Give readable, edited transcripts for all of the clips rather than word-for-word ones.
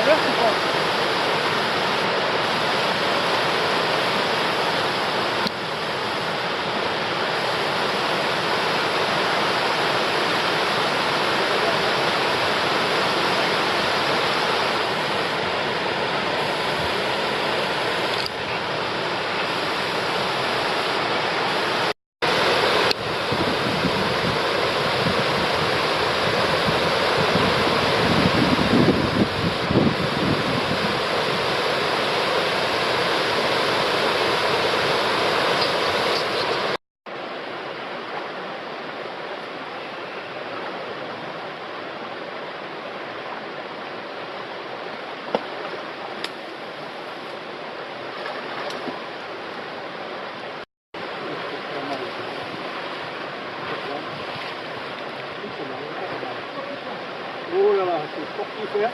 verte ou pas? Oh là là, c'est sportif, hein.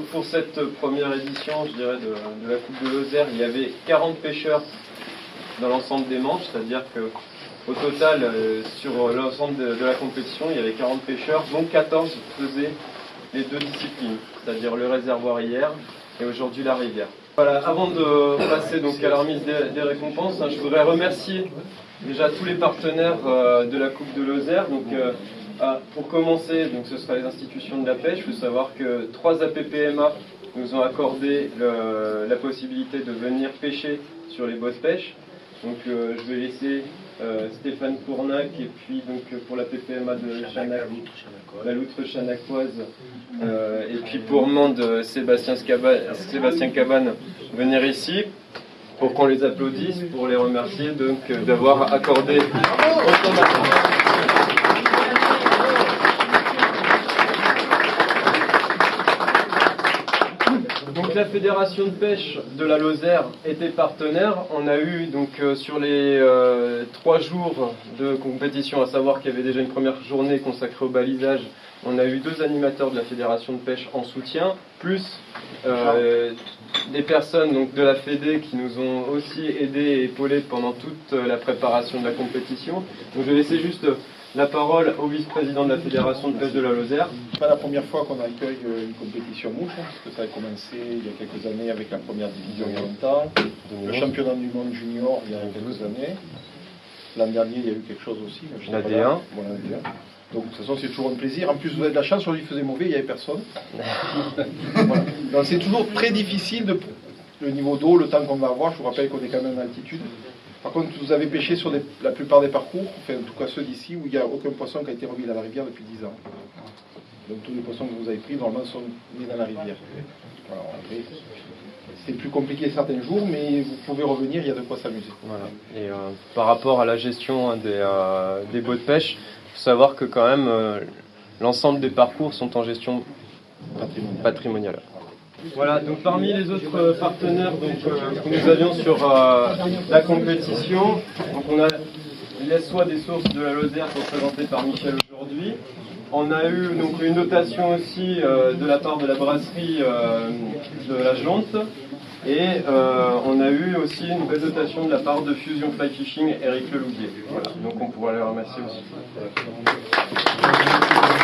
Pour cette première édition, je dirais, de la Coupe de Lozère, il y avait 40 pêcheurs dans l'ensemble des manches, c'est-à-dire que au total, sur l'ensemble de la compétition, il y avait 40 pêcheurs, dont 14 faisaient les deux disciplines, c'est-à-dire le réservoir hier et aujourd'hui la rivière. Voilà, avant de passer donc à la remise des récompenses, je voudrais remercier déjà tous les partenaires de la Coupe de Lozère. Donc, pour commencer, donc, ce sera les institutions de la pêche. Il faut savoir que 3 APPMA nous ont accordé la possibilité de venir pêcher sur les baux de pêche. Donc je vais laisser Stéphane Cournac et puis donc pour la PPMA de Chanac, la loutre chanacoise et puis pour Mende Sébastien Cabane venir ici pour qu'on les applaudisse, pour les remercier donc d'avoir accordé autant d'argent. Donc la fédération de pêche de la Lozère était partenaire. On a eu donc sur les 3 jours de compétition, à savoir qu'il y avait déjà une première journée consacrée au balisage, on a eu 2 animateurs de la fédération de pêche en soutien, plus des personnes donc, de la Fédé qui nous ont aussi aidés et épaulés pendant toute la préparation de la compétition. Donc je vais laisser juste la parole au vice-président de la Fédération de pêche de la Lozère. C'est pas la première fois qu'on accueille une compétition mouche, parce que ça a commencé il y a quelques années avec la première division il y a longtemps, le championnat du monde junior il y a quelques années. L'an dernier il y a eu quelque chose aussi. La D1. Voilà, la D1. Donc de toute façon c'est toujours un plaisir. En plus vous avez de la chance, aujourd'hui il faisait mauvais, il n'y avait personne. Voilà. Donc c'est toujours très difficile le niveau d'eau, le temps qu'on va avoir. Je vous rappelle qu'on est quand même en altitude. Par contre, vous avez pêché sur la plupart des parcours, enfin en tout cas ceux d'ici, où il n'y a aucun poisson qui a été remis dans la rivière depuis 10 ans. Donc tous les poissons que vous avez pris, normalement, sont mis dans la rivière. Alors, après, c'est plus compliqué certains jours, mais vous pouvez revenir, il y a de quoi s'amuser. Voilà. Et par rapport à la gestion des baux de pêche, il faut savoir que quand même, l'ensemble des parcours sont en gestion patrimoniale. Voilà, donc parmi les autres partenaires que nous avions sur la compétition, donc on a l'ESSOI des sources de la Lozère représentée par Michel aujourd'hui. On a eu donc une notation aussi de la part de la brasserie de la Jonte. Et on a eu aussi une belle dotation de la part de Fusion Fly Fishing, Eric Lelouvier. Voilà, donc on pourra les remercier aussi.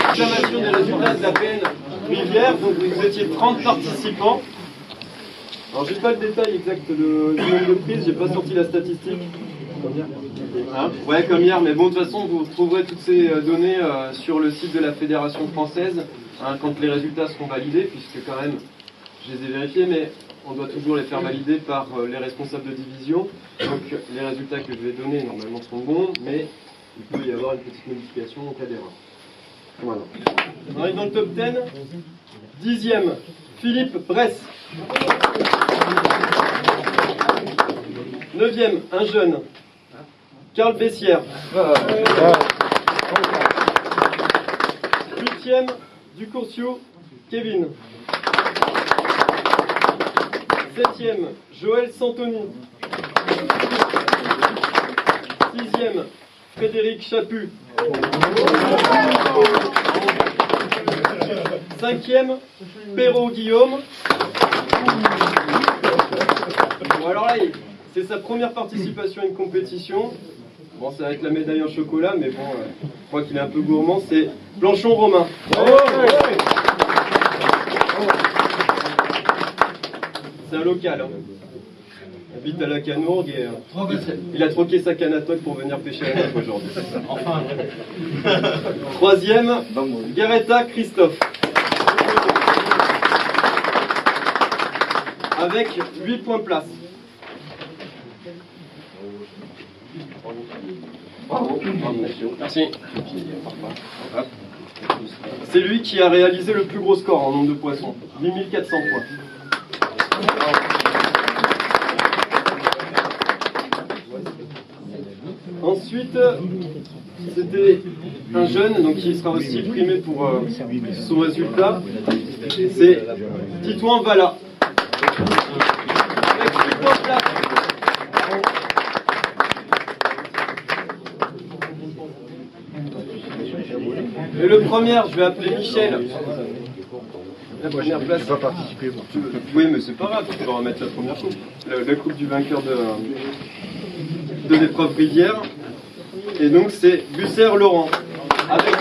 Acclamation des résultats de la PN Rivière, donc vous étiez 30 participants. Alors j'ai pas le détail exact du nombre de prises, j'ai pas sorti la statistique. Comme hier. Hein, ouais, comme hier, mais bon, de toute façon, vous retrouverez toutes ces données sur le site de la Fédération française, hein, quand les résultats seront validés, puisque quand même, je les ai vérifiés, mais on doit toujours les faire valider par les responsables de division. Donc les résultats que je vais donner, normalement, seront bons, mais il peut y avoir une petite modification en cas d'erreur. Voilà. On arrive dans le top 10. 10e, Philippe Bresse. 9e, un jeune, Karl Bessière. 8e, Ducourcio, Kevin. 7e, Joël Santoni. 6e, Frédéric Chaput. 5e, Perrault Guillaume. Bon, alors là, c'est sa première participation à une compétition. Bon, ça va être la médaille en chocolat, mais bon, je crois qu'il est un peu gourmand. C'est Blanchon Romain. C'est un local. Hein. Il habite à la Canourgue et il a troqué sa canne à toc pour venir pêcher à la mer aujourd'hui. Enfin. 3e, Garetta Christophe. Avec 8 points place. Merci. C'est lui qui a réalisé le plus gros score en nombre de poissons, 8400 points. Ensuite, c'était un jeune donc qui sera aussi primé pour son résultat. C'est Titouan Vala. Avec 8 points place. Et le premier, je vais appeler Michel. La première place. Je vais pas participer, moi. Oui, mais c'est pas grave, tu peux remettre la première coupe. La coupe du vainqueur de l'épreuve rivière. Et donc c'est Busser Laurent. Avec...